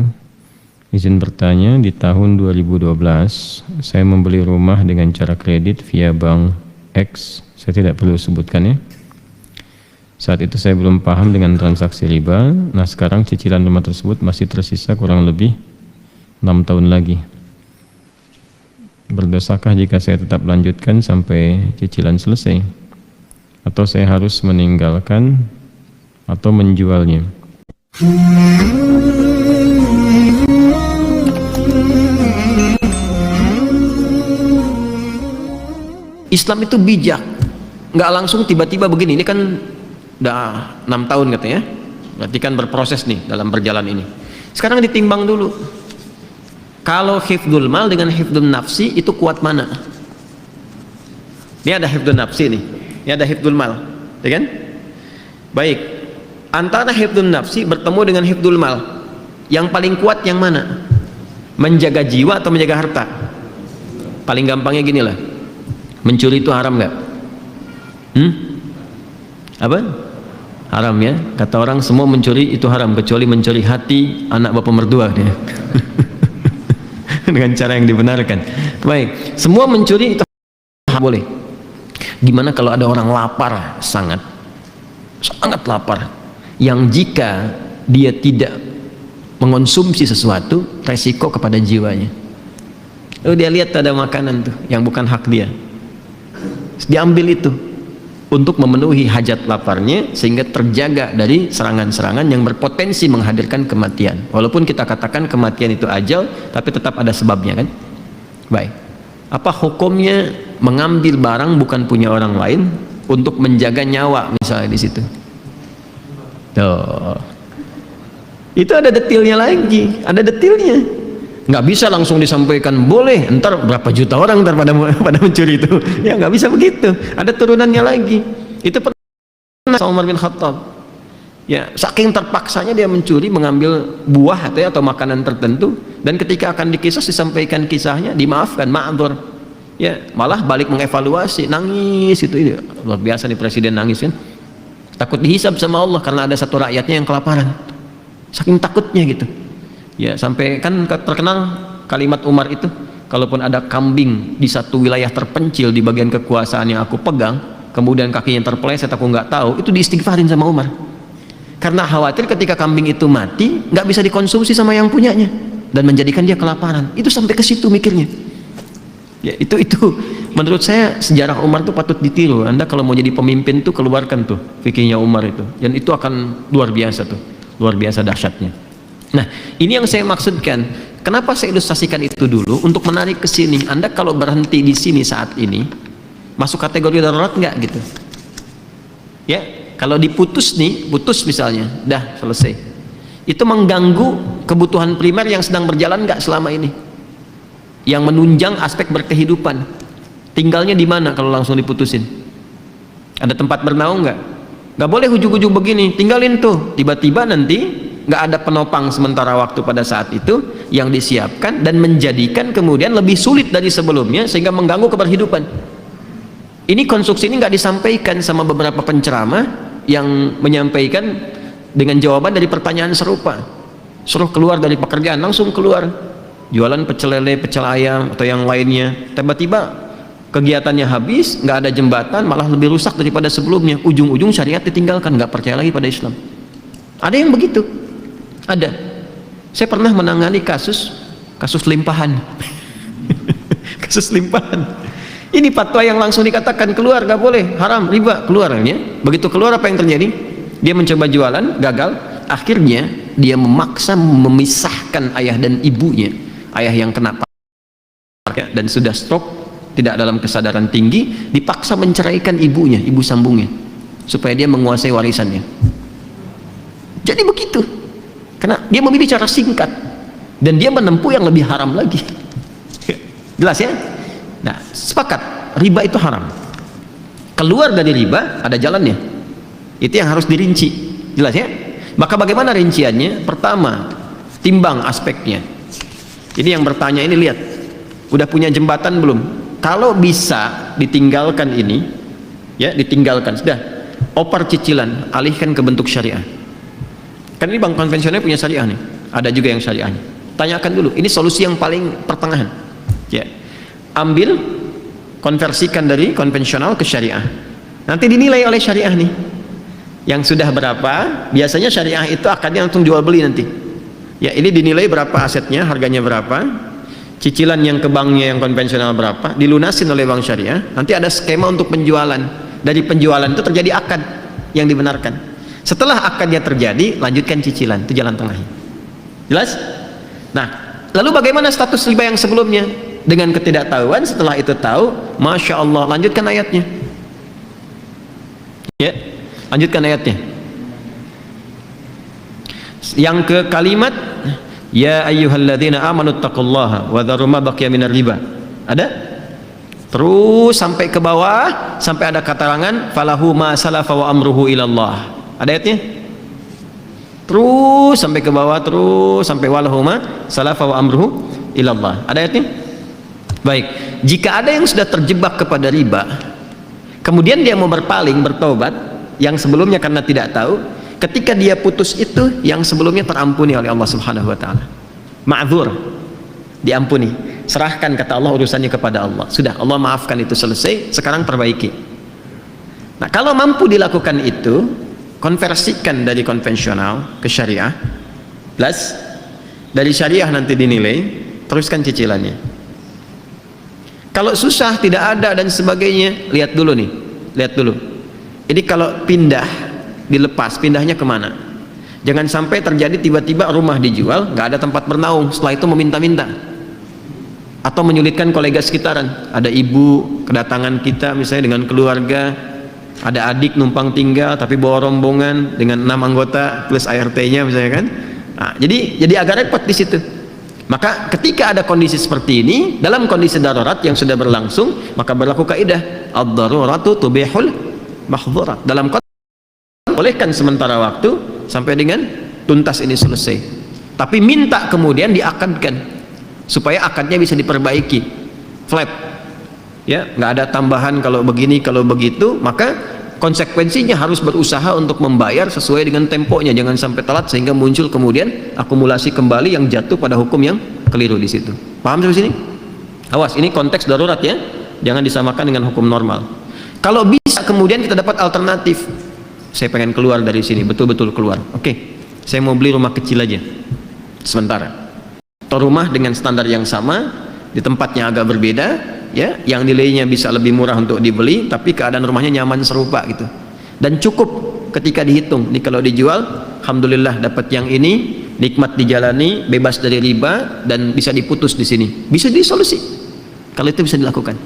wabarakatuh. Izin bertanya, di tahun 2012 saya membeli rumah dengan cara kredit via bank X, saya tidak perlu sebutkan ya. Saat itu saya belum paham dengan transaksi riba. Nah sekarang cicilan rumah tersebut masih tersisa kurang lebih 6 tahun lagi. Berdosakah jika saya tetap lanjutkan sampai cicilan selesai? Atau saya harus meninggalkan atau menjualnya? Islam itu bijak, nggak langsung tiba-tiba begini. Ini kan udah 6 tahun katanya, berarti kan berproses nih dalam berjalan ini. Sekarang ditimbang dulu, kalau hifdzul mal dengan hifdzul nafsi itu kuat mana? Ini ada hifdzul nafsi nih, ini ada hifdzul mal, ya kan? Baik, antara hifdzul nafsi bertemu dengan hifdzul mal, yang paling kuat yang mana? Menjaga jiwa atau menjaga harta? Paling gampangnya gini lah, mencuri itu haram nggak? Apa? Haram ya. Kata orang semua mencuri itu haram kecuali mencuri hati anak bapak mertua dia. Dengan cara yang dibenarkan. Baik, semua mencuri itu boleh. Gimana kalau ada orang lapar, sangat lapar, yang jika dia tidak mengonsumsi sesuatu resiko kepada jiwanya. Lalu dia lihat ada makanan tuh yang bukan hak dia, diambil itu untuk memenuhi hajat laparnya sehingga terjaga dari serangan-serangan yang berpotensi menghadirkan kematian. Walaupun kita katakan kematian itu ajal, tapi tetap ada sebabnya kan. Baik, apa hukumnya mengambil barang bukan punya orang lain untuk menjaga nyawa misalnya di situ? Tuh, itu ada detailnya lagi, ada detailnya. Nggak bisa langsung disampaikan boleh, ntar berapa juta orang ntar pada mencuri itu, ya nggak bisa begitu, ada turunannya lagi. Itu pernah Umar bin Khattab, ya saking terpaksanya dia mencuri, mengambil buah atau makanan tertentu, dan ketika akan dikisah disampaikan kisahnya, dimaafkan, ma'dzur, ya malah balik mengevaluasi, nangis itu luar biasa nih presiden nangis kan, takut dihisab sama Allah karena ada satu rakyatnya yang kelaparan, saking takutnya gitu. Ya sampai kan terkenal kalimat Umar itu, kalaupun ada kambing di satu wilayah terpencil di bagian kekuasaan yang aku pegang, kemudian kakinya terpeleset aku nggak tahu, itu diistighfarin sama Umar, karena khawatir ketika kambing itu mati nggak bisa dikonsumsi sama yang punyanya dan menjadikan dia kelaparan. Itu sampai ke situ mikirnya. Ya itu menurut saya sejarah Umar tuh patut ditiru. Anda kalau mau jadi pemimpin tuh keluarkan tuh fikihnya Umar itu, dan itu akan luar biasa tuh, luar biasa dahsyatnya. Nah, ini yang saya maksudkan. Kenapa saya ilustrasikan itu dulu untuk menarik ke sini. Anda kalau berhenti di sini saat ini, masuk kategori darurat nggak gitu? Ya, kalau diputus nih, putus misalnya, dah selesai. Itu mengganggu kebutuhan primer yang sedang berjalan nggak selama ini? Yang menunjang aspek berkehidupan. Tinggalnya di mana kalau langsung diputusin? Ada tempat bernaung nggak? Nggak boleh ujug-ujug begini, tinggalin tuh. Tiba-tiba nanti nggak ada penopang sementara waktu pada saat itu yang disiapkan dan menjadikan kemudian lebih sulit dari sebelumnya sehingga mengganggu keberhidupan. Ini konstruksi ini nggak disampaikan sama beberapa penceramah yang menyampaikan dengan jawaban dari pertanyaan serupa. Suruh keluar dari pekerjaan, langsung keluar jualan pecel lele, pecel ayam atau yang lainnya. Tiba-tiba kegiatannya habis, nggak ada jembatan, malah lebih rusak daripada sebelumnya. Ujung-ujung syariat ditinggalkan, nggak percaya lagi pada Islam. Ada yang begitu. Ada. Saya pernah menangani kasus limpahan. Kasus limpahan. Ini fatwa yang langsung dikatakan keluar, nggak boleh, haram, riba, keluarnya. Begitu keluar apa yang terjadi? Dia mencoba jualan, gagal. Akhirnya dia memaksa memisahkan ayah dan ibunya. Ayah yang kena dan sudah stroke, tidak dalam kesadaran tinggi, dipaksa menceraikan ibunya, ibu sambungnya, supaya dia menguasai warisannya. Jadi begitu. Karena dia memilih cara singkat dan dia menempuh yang lebih haram lagi. Jelas ya? Nah, sepakat riba itu haram. Keluar dari riba ada jalannya. Itu yang harus dirinci. Jelas ya? Maka bagaimana rinciannya? Pertama, timbang aspeknya. Ini yang bertanya ini, lihat, udah punya jembatan belum? Kalau bisa ditinggalkan ini, ya ditinggalkan, sudah. Oper cicilan, alihkan ke bentuk syariah. Kan ini bank konvensional punya syariah nih, ada juga yang syariahnya. Tanyakan dulu, ini solusi yang paling pertengahan. Ya, ambil, konversikan dari konvensional ke syariah. Nanti dinilai oleh syariah nih. Yang sudah berapa? Biasanya syariah itu akadnya langsung jual beli nanti. Ya, ini dinilai berapa asetnya, harganya berapa, cicilan yang ke banknya yang konvensional berapa, dilunasin oleh bank syariah. Nanti ada skema untuk penjualan. Dari penjualan itu terjadi akad yang dibenarkan. Setelah akadnya terjadi, lanjutkan cicilan, itu jalan tengahnya. Jelas? Nah, lalu bagaimana status riba yang sebelumnya? Dengan ketidaktahuan, setelah itu tahu, Masya Allah, lanjutkan ayatnya. Ya, lanjutkan ayatnya. Yang ke kalimat, ya ayyuhalladzina amanu taqullaha wa dharu ma baqiya minar riba. Ada? Terus sampai ke bawah, sampai ada karangan falahu ma salafa wa amruhu ilallah. Ada ayatnya? Terus sampai ke bawah, terus sampai walahu ma salafa wa amruhu ilallah. Ada ayatnya? Baik, jika ada yang sudah terjebak kepada riba, kemudian dia mau berpaling, bertobat, yang sebelumnya karena tidak tahu, ketika dia putus itu, yang sebelumnya terampuni oleh Allah Subhanahu wa taala. Ma'dzur, diampuni. Serahkan, kata Allah, urusannya kepada Allah. Sudah, Allah maafkan, itu selesai, sekarang perbaiki. Nah, kalau mampu dilakukan itu, konversikan dari konvensional ke syariah, plus dari syariah nanti dinilai, teruskan cicilannya. Kalau susah, tidak ada dan sebagainya, lihat dulu nih, lihat dulu. Ini kalau pindah, dilepas, pindahnya kemana? Jangan sampai terjadi tiba-tiba rumah dijual, nggak ada tempat bernaung, setelah itu meminta-minta, atau menyulitkan kolega sekitaran. Ada ibu kedatangan kita misalnya dengan keluarga, ada adik numpang tinggal tapi bawa rombongan dengan 6 anggota plus ART-nya misalnya kan. Nah, jadi agak repot di situ. Maka ketika ada kondisi seperti ini, dalam kondisi darurat yang sudah berlangsung, maka berlaku kaidah ad-daruratu tubihul mahdzurat. Dalam konteks bolehkan sementara waktu sampai dengan tuntas ini selesai. Tapi minta kemudian diakadkan supaya akadnya bisa diperbaiki. Flat. Ya, nggak ada tambahan kalau begini, kalau begitu, maka konsekuensinya harus berusaha untuk membayar sesuai dengan temponya, jangan sampai telat sehingga muncul kemudian akumulasi kembali yang jatuh pada hukum yang keliru di situ. Paham sampai sini? Awas, ini konteks darurat ya, jangan disamakan dengan hukum normal. Kalau bisa kemudian kita dapat alternatif, saya pengen keluar dari sini, betul-betul keluar. Oke, saya mau beli rumah kecil aja sementara, atau rumah dengan standar yang sama di tempatnya agak berbeda, ya, yang nilainya bisa lebih murah untuk dibeli, tapi keadaan rumahnya nyaman serupa gitu, dan cukup ketika dihitung. Nih kalau dijual, alhamdulillah dapat yang ini, nikmat dijalani, bebas dari riba, dan bisa diputus di sini, bisa disolusi. Kalau itu bisa dilakukan.